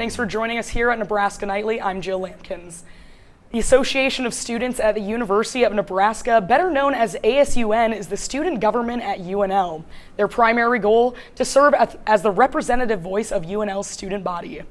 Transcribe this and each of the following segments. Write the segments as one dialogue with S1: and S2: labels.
S1: Thanks for joining us here at Nebraska Nightly. I'm Jill Lampkins. The Association of Students at the University of Nebraska, better known as ASUN, is the student government at UNL. Their primary goal, to serve as the representative voice of UNL's student body.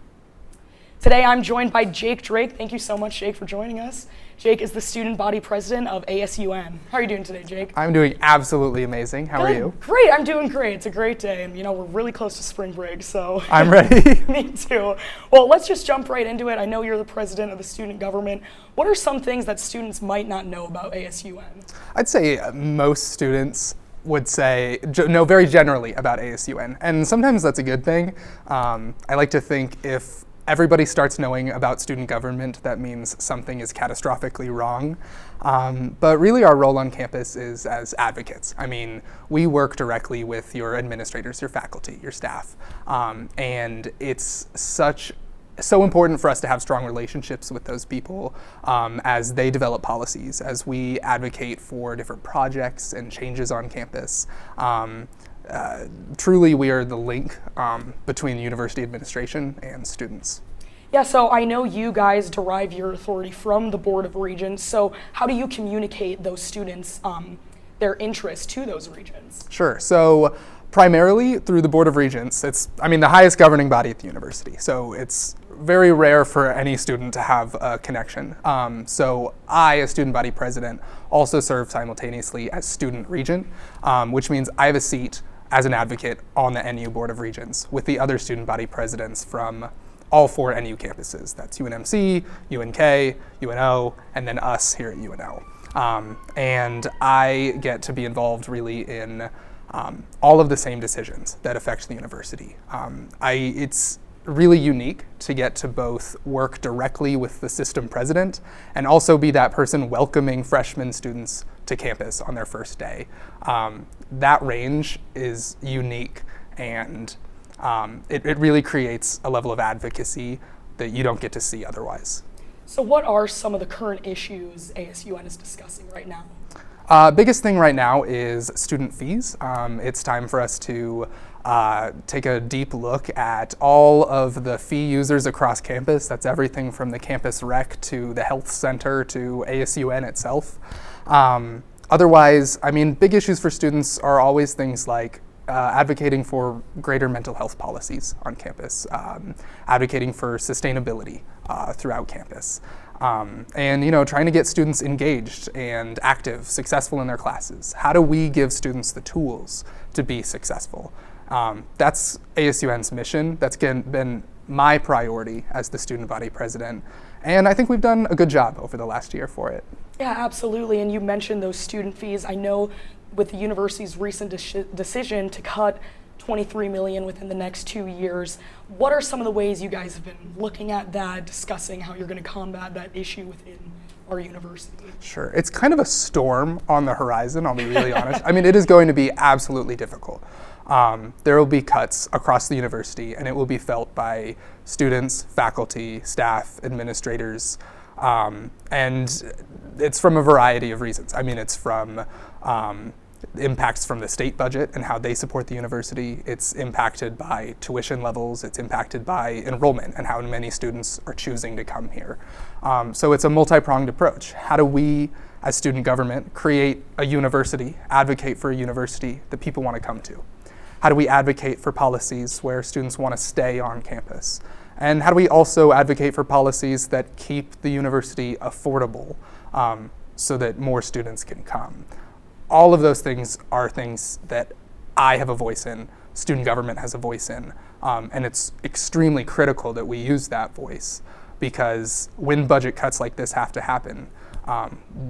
S1: Today I'm joined by Jake Drake. Thank you so much, Jake, for joining us. Jake is the student body president of ASUN. How are you doing today, Jake?
S2: I'm doing absolutely amazing. How are you?
S1: Great, I'm doing great. It's a great day, and we're really close to spring break, so.
S2: I'm ready.
S1: Me too. Well, let's just jump right into it. I know you're the president of the student government. What are some things that students might not know about ASUN?
S2: I'd say most students would know very generally about ASUN, and sometimes that's a good thing. I like to think if everybody starts knowing about student government, that means something is catastrophically wrong. But really our role on campus is as advocates. I mean, we work directly with your administrators, your faculty, your staff. And it's so important for us to have strong relationships with those people as they develop policies, as we advocate for different projects and changes on campus. Truly, we are the link between the university administration and students.
S1: Yeah, so I know you guys derive your authority from the Board of Regents, so how do you communicate those students, their interests to those regents?
S2: Sure, so primarily through the Board of Regents. It's the highest governing body at the university, so it's very rare for any student to have a connection. So I, as student body president, also serve simultaneously as student regent, which means I have a seat as an advocate on the NU Board of Regents with the other student body presidents from all 4 NU campuses. That's UNMC, UNK, UNO, and then us here at UNL. And I get to be involved really in all of the same decisions that affect the university. It's really unique to get to both work directly with the system president and also be that person welcoming freshman students to campus on their first day. That range is unique, and it really creates a level of advocacy that you don't get to see otherwise.
S1: So what are some of the current issues ASUN is discussing right now?
S2: Biggest thing right now is student fees. It's time for us to take a deep look at all of the fee users across campus. That's everything from the campus rec to the health center to ASUN itself. Otherwise, big issues for students are always things like advocating for greater mental health policies on campus, advocating for sustainability throughout campus. And trying to get students engaged and active, successful in their classes. How do we give students the tools to be successful? That's ASUN's mission. That's been my priority as the student body president. And I think we've done a good job over the last year for it.
S1: Yeah, absolutely. And you mentioned those student fees. I know with the university's recent decision to cut $23 million within the next 2 years, what are some of the ways you guys have been looking at that, discussing how you're going to combat that issue within our university?
S2: Sure. It's kind of a storm on the horizon, I'll be really honest. It is going to be absolutely difficult. There will be cuts across the university, and it will be felt by students, faculty, staff, administrators, and it's from a variety of reasons. It's from impacts from the state budget and how they support the university. It's impacted by tuition levels. It's impacted by enrollment and how many students are choosing to come here. So it's a multi-pronged approach. How do we, as student government, create a university, advocate for a university that people want to come to? How do we advocate for policies where students want to stay on campus? And how do we also advocate for policies that keep the university affordable so that more students can come? All of those things are things that I have a voice in, student government has a voice in, and it's extremely critical that we use that voice, because when budget cuts like this have to happen,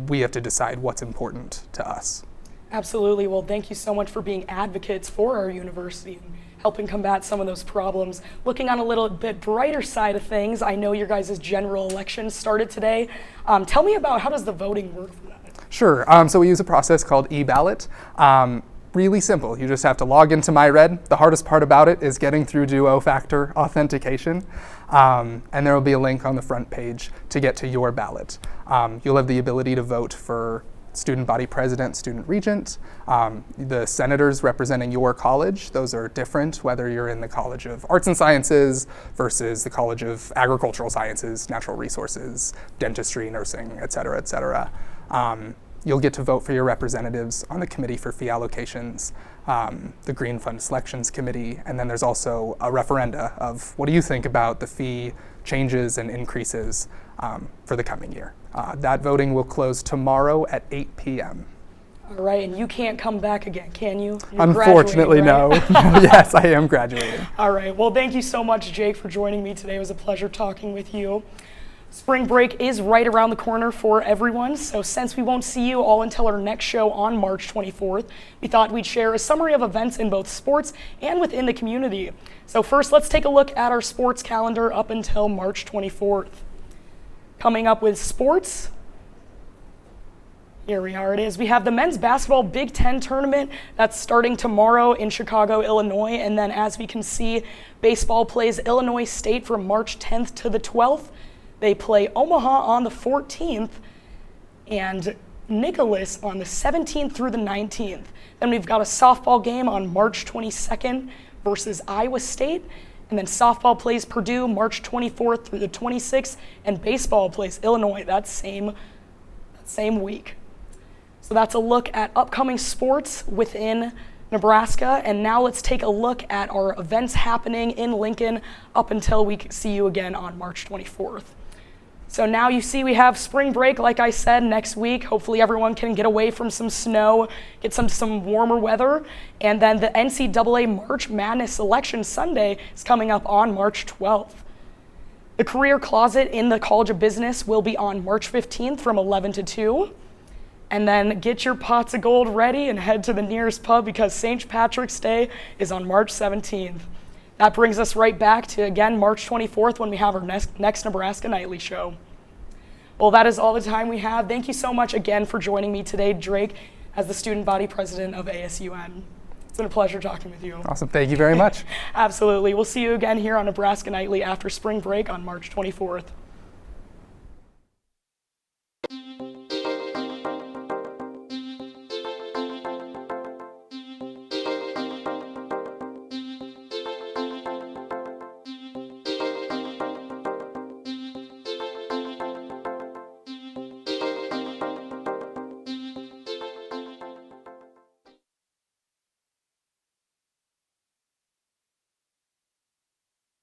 S2: we have to decide what's important to us.
S1: Absolutely. Well, thank you so much for being advocates for our university and helping combat some of those problems. Looking on a little bit brighter side of things, I know your guys' general election started today. Tell me about how does the voting work for that?
S2: Sure. So we use a process called e-ballot. Really simple. You just have to log into MyRed. The hardest part about it is getting through duo-factor authentication. And there will be a link on the front page to get to your ballot. You'll have the ability to vote for student body president, student regent. The senators representing your college, those are different, whether you're in the College of Arts and Sciences versus the College of Agricultural Sciences, Natural Resources, Dentistry, Nursing, et cetera, et cetera. You'll get to vote for your representatives on the Committee for Fee Allocations, the Green Fund Selections Committee, and then there's also a referenda of what do you think about the fee changes and increases for the coming year. That voting will close tomorrow at 8 p.m.
S1: All right, and you can't come back again, can you? You're
S2: Unfortunately,
S1: graduating,
S2: no. Yes, I am graduating.
S1: All right, well, thank you so much, Jake, for joining me today. It was a pleasure talking with you. Spring break is right around the corner for everyone, so since we won't see you all until our next show on March 24th, we thought we'd share a summary of events in both sports and within the community. So first, let's take a look at our sports calendar up until March 24th. Coming up with sports, here we are, it is. We have the men's basketball Big Ten tournament that's starting tomorrow in Chicago, Illinois, and then as we can see, baseball plays Illinois State from March 10th to the 12th. They play Omaha on the 14th and Nicholas on the 17th through the 19th. Then we've got a softball game on March 22nd versus Iowa State. And then softball plays Purdue March 24th through the 26th. And baseball plays Illinois that same week. So that's a look at upcoming sports within Nebraska. And now let's take a look at our events happening in Lincoln up until we see you again on March 24th. So now you see we have spring break, like I said, next week. Hopefully everyone can get away from some snow, get some warmer weather. And then the NCAA March Madness Selection Sunday is coming up on March 12th. The Career Closet in the College of Business will be on March 15th from 11 to 2. And then get your pots of gold ready and head to the nearest pub because St. Patrick's Day is on March 17th. That brings us right back to, again, March 24th when we have our next Nebraska Nightly show. Well, that is all the time we have. Thank you so much again for joining me today, Drake, as the student body president of ASUN. It's been a pleasure talking with you.
S2: Awesome. Thank you very much.
S1: Absolutely. We'll see you again here on Nebraska Nightly after spring break on March 24th.